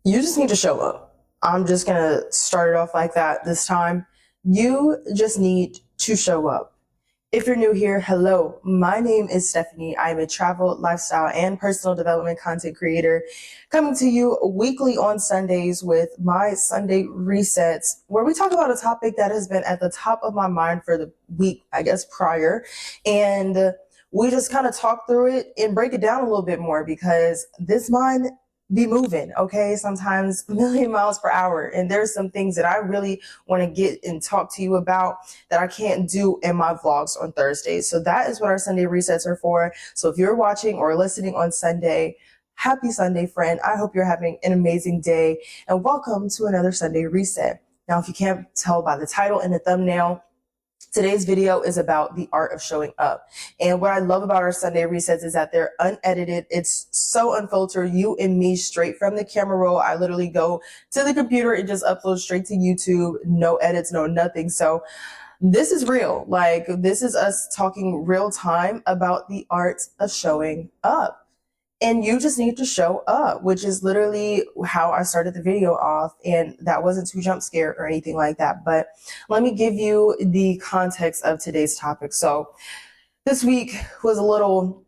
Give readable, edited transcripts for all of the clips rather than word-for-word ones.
You just need to show up. I'm just going to start it off like that this time. You just need to show up. If you're new here, hello, my name is Stephanie. I'm a travel, lifestyle, and personal development content creator coming to you weekly on Sundays with my Sunday resets, where we talk about a topic that has been at the top of my mind for the week, I guess, prior. And we just kind of talk through it and break it down a little bit more because this mind be moving, okay? Sometimes a million miles per hour. And there's some things that I really want to get and talk to you about that I can't do in my vlogs on Thursdays. So that is what our Sunday resets are for. So if you're watching or listening on Sunday, happy Sunday, friend. I hope you're having an amazing day and welcome to another Sunday reset. Now, if you can't tell by the title and the thumbnail, today's video is about the art of showing up. And what I love about our Sunday resets is that they're unedited. It's so unfiltered, you and me, straight from the camera roll. I literally go to the computer and just upload straight to YouTube. No edits, no nothing. So this is real. Like, this is us talking real time about the art of showing up. And you just need to show up, which is literally how I started the video off. And that wasn't too jump scare or anything like that. But let me give you the context of today's topic. So this week was a little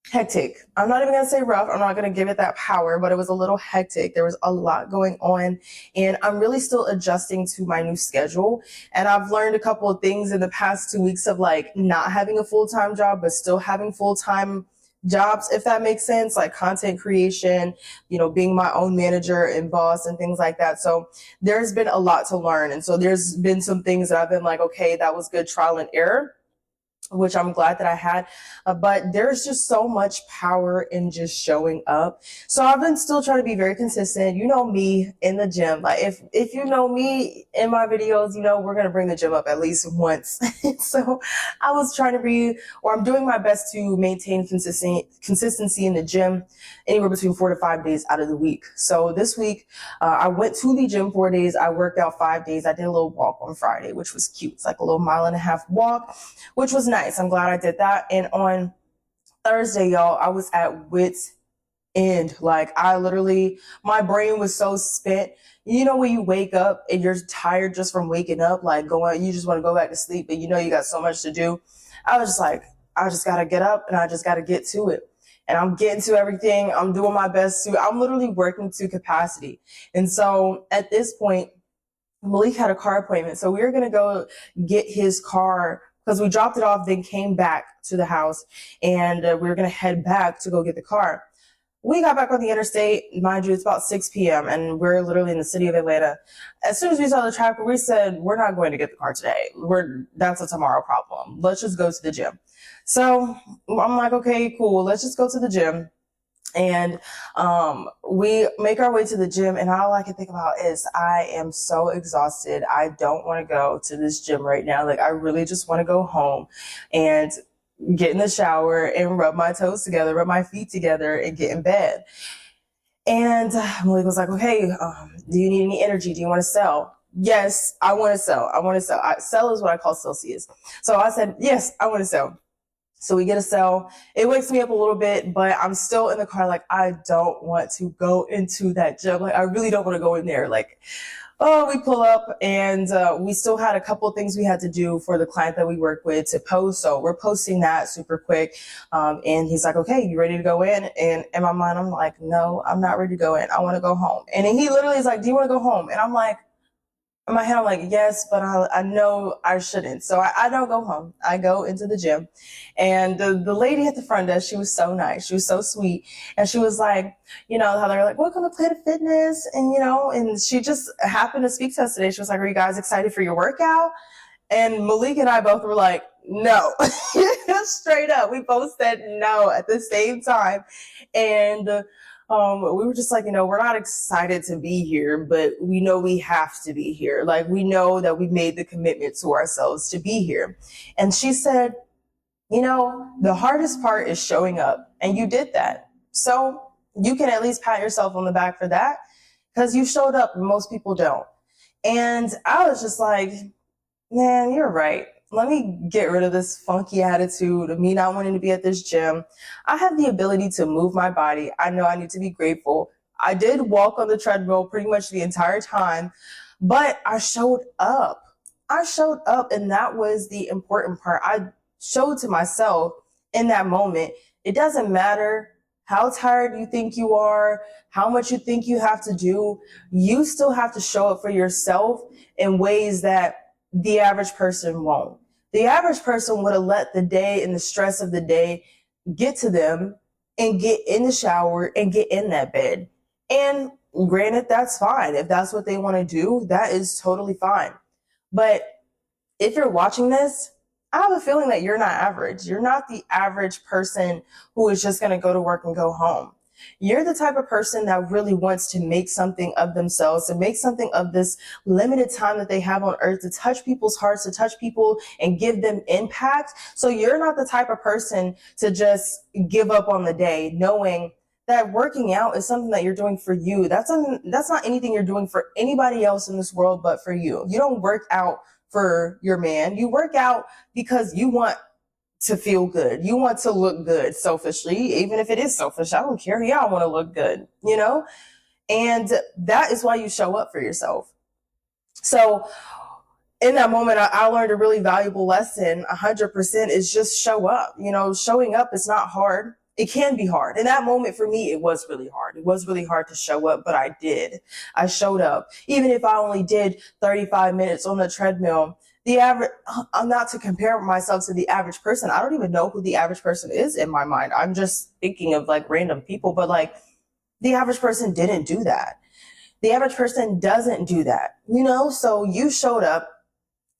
hectic. I'm not even going to say rough. I'm not going to give it that power, but it was a little hectic. There was a lot going on and I'm really still adjusting to my new schedule. And I've learned a couple of things in the past 2 weeks of like not having a full-time job, but still having full-time jobs, if that makes sense, like content creation, being my own manager and boss and things like that. So there's been a lot to learn. And so there's been some things that I've been like, okay, that was good trial and error, which I'm glad that I had, but there's just so much power in just showing up. So I've been still trying to be very consistent. You know me in the gym. Like if you know me in my videos, we're going to bring the gym up at least once. So I was trying to I'm doing my best to maintain consistency in the gym anywhere between 4 to 5 days out of the week. So this week, I went to the gym 4 days. I worked out 5 days. I did a little walk on Friday, which was cute. It's like a little 1.5 mile walk, which was nice. I'm glad I did that. And on Thursday, y'all, I was at wit's end. Like my brain was so spent. When you wake up and you're tired just from waking up, like you just want to go back to sleep, but you got so much to do. I was just like, I just got to get up and I just got to get to it. And I'm getting to everything. I'm doing my best I'm literally working to capacity. And so at this point, Malik had a car appointment. So we were going to go get his car because we dropped it off, then came back to the house and we were going to head back to go get the car. We got back on the interstate, mind you, it's about 6 p.m. and we're literally in the city of Atlanta. As soon as we saw the traffic, we said, we're not going to get the car today. That's a tomorrow problem. Let's just go to the gym. So I'm like, okay, cool. Let's just go to the gym. And we make our way to the gym and all I can think about is I am so exhausted. I don't want to go to this gym right now. Like I really just want to go home and get in the shower and rub my toes together, rub my feet together and get in bed. And Malik was like, okay, do you need any energy? Do you want to sell? Yes, I want to sell. Sell is what I call Celsius. So I said, yes, I want to sell. So we get a cell. It wakes me up a little bit, but I'm still in the car. Like, I don't want to go into that gym. Like, I really don't want to go in there. Like, we pull up and we still had a couple of things we had to do for the client that we work with to post. So we're posting that super quick. And he's like, okay, you ready to go in? And in my mind, I'm like, no, I'm not ready to go in. I want to go home. And then he literally is like, do you want to go home? And I'm like, in my head, I'm like, yes, but I know I shouldn't. So I don't go home. I go into the gym. And the lady at the front desk, she was so nice. She was so sweet. And she was like, how they're like, welcome to Planet Fitness. And, and she just happened to speak to us today. She was like, are you guys excited for your workout? And Malik and I both were like, no, straight up. We both said no at the same time. And we were just like, we're not excited to be here, but we know we have to be here. Like, we know that we made the commitment to ourselves to be here. And she said, the hardest part is showing up. And you did that. So you can at least pat yourself on the back for that because you showed up and most people don't. And I was just like, man, you're right. Let me get rid of this funky attitude of me not wanting to be at this gym. I have the ability to move my body. I know I need to be grateful. I did walk on the treadmill pretty much the entire time, but I showed up. I showed up, and that was the important part. I showed to myself in that moment. It doesn't matter how tired you think you are, how much you think you have to do. You still have to show up for yourself in ways that the average person won't. The average person would have let the day and the stress of the day get to them and get in the shower and get in that bed. And granted, that's fine. If that's what they want to do, that is totally fine. But if you're watching this, I have a feeling that you're not average. You're not the average person who is just going to go to work and go home. You're the type of person that really wants to make something of themselves, to make something of this limited time that they have on earth, to touch people's hearts, to touch people and give them impact. So you're not the type of person to just give up on the day, knowing that working out is something that you're doing for you. That's not anything you're doing for anybody else in this world but for you. You don't work out for your man. You work out because you want to feel good. You want to look good selfishly, even if it is selfish. I don't care. Yeah, I want to look good, you know? And that is why you show up for yourself. So in that moment, I learned a really valuable lesson. 100% is just show up. You know, showing up is not hard. It can be hard. In that moment, for me, it was really hard. It was really hard to show up, but I did. I showed up. Even if I only did 35 minutes on the treadmill, the average, I'm not to compare myself to the average person. I don't even know who the average person is in my mind. I'm just thinking of like random people, but like the average person didn't do that. The average person doesn't do that, you know? So you showed up.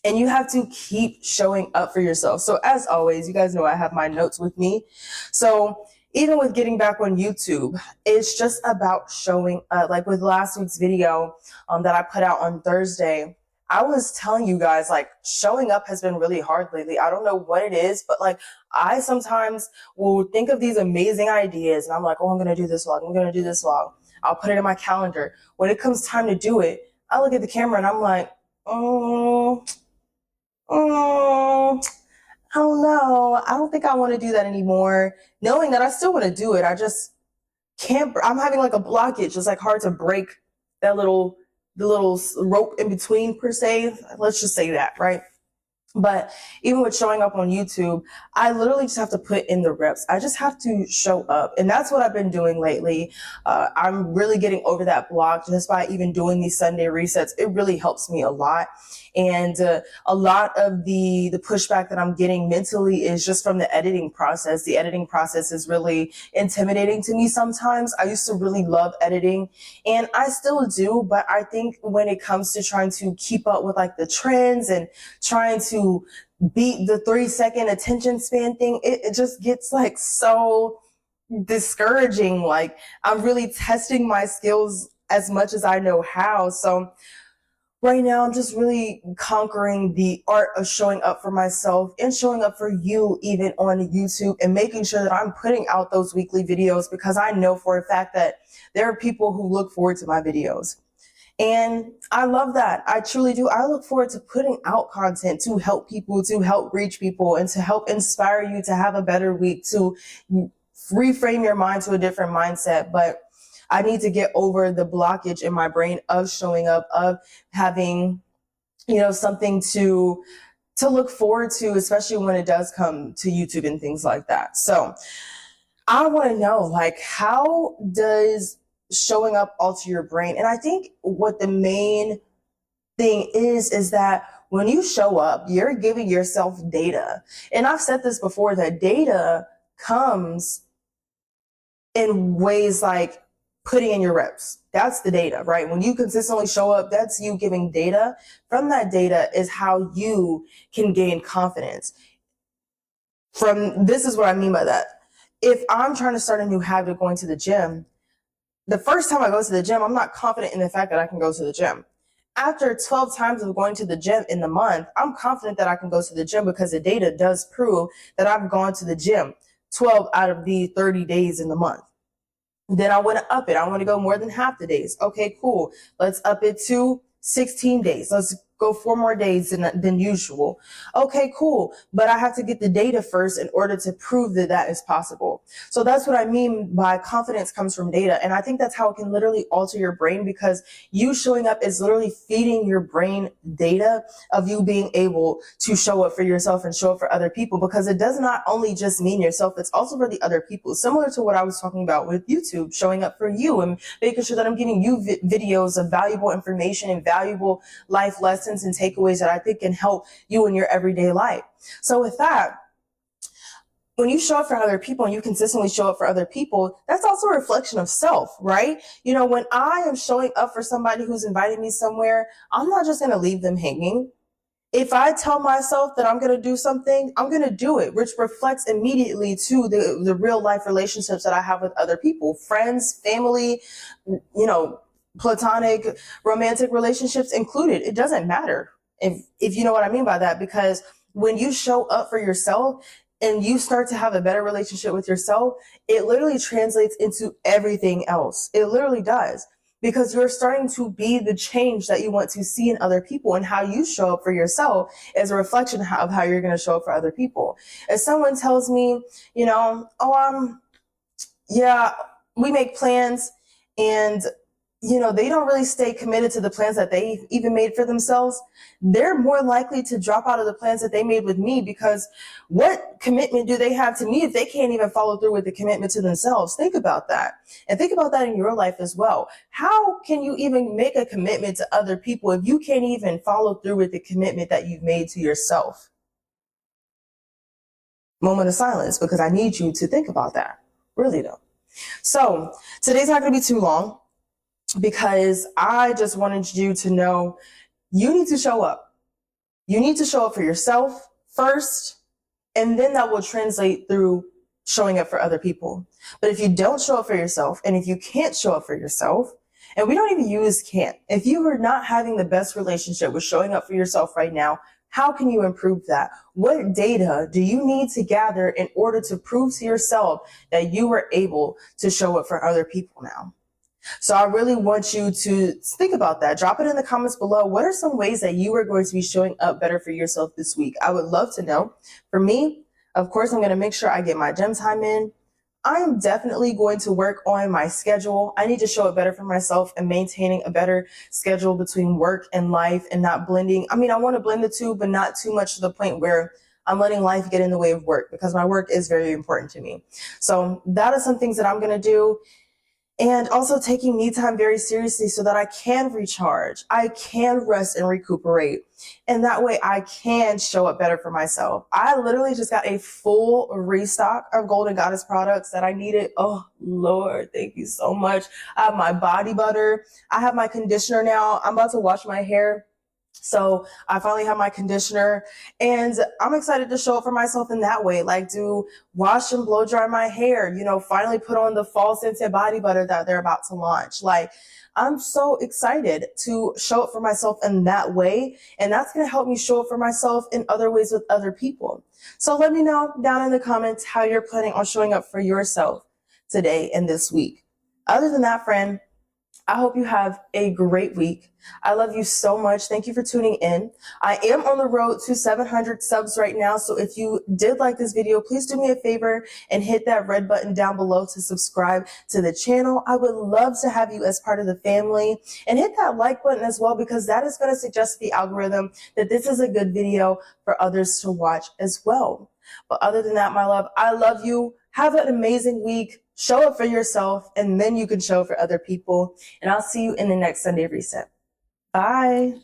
And you have to keep showing up for yourself. So as always, you guys know I have my notes with me. So even with getting back on YouTube, it's just about showing up. Like with last week's video that I put out on Thursday, I was telling you guys, like, showing up has been really hard lately. I don't know what it is, but like I sometimes will think of these amazing ideas and I'm like, oh, I'm going to do this vlog. I'm going to do this vlog. I'll put it in my calendar. When it comes time to do it, I look at the camera and I'm like, I don't know. I don't think I want to do that anymore. Knowing that I still want to do it, I just can't. I'm having like a blockage. It's like hard to break the little rope in between per se. Let's just say that, right? But even with showing up on YouTube, I literally just have to put in the reps. I just have to show up. And that's what I've been doing lately. I'm really getting over that block just by even doing these Sunday resets. It really helps me a lot. And a lot of the pushback that I'm getting mentally is just from the editing process. The editing process is really intimidating to me sometimes. I used to really love editing and I still do, but I think when it comes to trying to keep up with like the trends and trying to beat the 3-second attention span thing, it just gets like so discouraging. Like I'm really testing my skills as much as I know how. So right now, I'm just really conquering the art of showing up for myself and showing up for you even on YouTube and making sure that I'm putting out those weekly videos because I know for a fact that there are people who look forward to my videos. And I love that. I truly do. I look forward to putting out content to help people, to help reach people, and to help inspire you to have a better week, to reframe your mind to a different mindset. But I need to get over the blockage in my brain of showing up, of having, you know, something to look forward to, especially when it does come to YouTube and things like that. So I want to know, like, how does showing up alter your brain? And I think what the main thing is that when you show up, you're giving yourself data. And I've said this before, that data comes in ways like putting in your reps. That's the data, right? When you consistently show up, that's you giving data. From that data is how you can gain confidence. This is what I mean by that. If I'm trying to start a new habit of going to the gym, the first time I go to the gym, I'm not confident in the fact that I can go to the gym. After 12 times of going to the gym in the month, I'm confident that I can go to the gym because the data does prove that I've gone to the gym 12 out of the 30 days in the month. Then I want to up it. I want to go more than half the days. Okay, cool. Let's up it to 16 days. Let's go 4 more days than usual. Okay, cool. But I have to get the data first in order to prove that that is possible. So that's what I mean by confidence comes from data. And I think that's how it can literally alter your brain, because you showing up is literally feeding your brain data of you being able to show up for yourself and show up for other people, because it does not only just mean yourself, it's also for the other people. Similar to what I was talking about with YouTube, showing up for you and making sure that I'm giving you videos of valuable information and valuable life lessons and takeaways that I think can help you in your everyday life. So with that, when you show up for other people and you consistently show up for other people, that's also a reflection of self, right? You know, when I am showing up for somebody who's inviting me somewhere, I'm not just going to leave them hanging. If I tell myself that I'm going to do something, I'm going to do it, which reflects immediately to the real life relationships that I have with other people, friends, family, you know, platonic, romantic relationships included. It doesn't matter if you know what I mean by that, because when you show up for yourself and you start to have a better relationship with yourself, it literally translates into everything else. It literally does, because you're starting to be the change that you want to see in other people, and how you show up for yourself is a reflection of how you're going to show up for other people. If someone tells me, you know, yeah, we make plans and you know, they don't really stay committed to the plans that they even made for themselves, they're more likely to drop out of the plans that they made with me, because what commitment do they have to me if they can't even follow through with the commitment to themselves? Think about that. And think about that in your life as well. How can you even make a commitment to other people if you can't even follow through with the commitment that you've made to yourself? Moment of silence, because I need you to think about that. Really though. So today's not going to be too long, because I just wanted you to know you need to show up. You need to show up for yourself first, and then that will translate through showing up for other people. But if you don't show up for yourself, and if you can't show up for yourself, and we don't even use can't, if you are not having the best relationship with showing up for yourself right now, how can you improve that? What data do you need to gather in order to prove to yourself that you are able to show up for other people now? So I really want you to think about that. Drop it in the comments below. What are some ways that you are going to be showing up better for yourself this week? I would love to know. For me, of course, I'm going to make sure I get my gym time in. I am definitely going to work on my schedule. I need to show up better for myself and maintaining a better schedule between work and life, and not blending. I mean, I want to blend the two, but not too much to the point where I'm letting life get in the way of work, because my work is very important to me. So that is some things that I'm going to do. And also taking me time very seriously so that I can recharge, I can rest and recuperate. And that way I can show up better for myself. I literally just got a full restock of Golden Goddess products that I needed. Oh Lord, thank you so much. I have my body butter. I have my conditioner now. I'm about to wash my hair. So I finally have my conditioner, and I'm excited to show up for myself in that way, like do wash and blow dry my hair, you know, finally put on the fall scented body butter that they're about to launch. Like, I'm so excited to show up for myself in that way. And that's going to help me show up for myself in other ways with other people. So let me know down in the comments how you're planning on showing up for yourself today and this week. Other than that, friend, I hope you have a great week. I love you so much. Thank you for tuning in. I am on the road to 700 subs right now. So if you did like this video, please do me a favor and hit that red button down below to subscribe to the channel. I would love to have you as part of the family, and hit that like button as well, because that is going to suggest to the algorithm that this is a good video for others to watch as well. But other than that, my love, I love you. Have an amazing week. Show up for yourself, and then you can show up for other people. And I'll see you in the next Sunday Reset. Bye.